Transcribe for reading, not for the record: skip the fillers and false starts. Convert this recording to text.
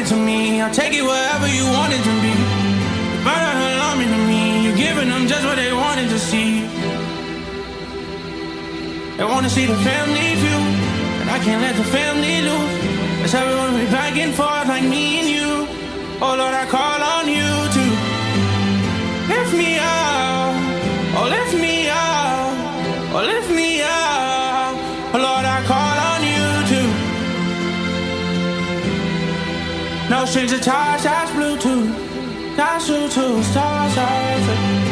it to me. I'll take it wherever you want it to be. But I alarm to me. You're giving them just what they wanted to see. They wanna see the family view, and I can't let the family lose. Let's everyone be back and forth like me and you. Oh Lord, I call on you to lift me up. Oh, lift me up. Oh, lift me up. Oh Lord, I call on you to. No strings attached, that's Bluetooth. That's Bluetooth, stars, stars.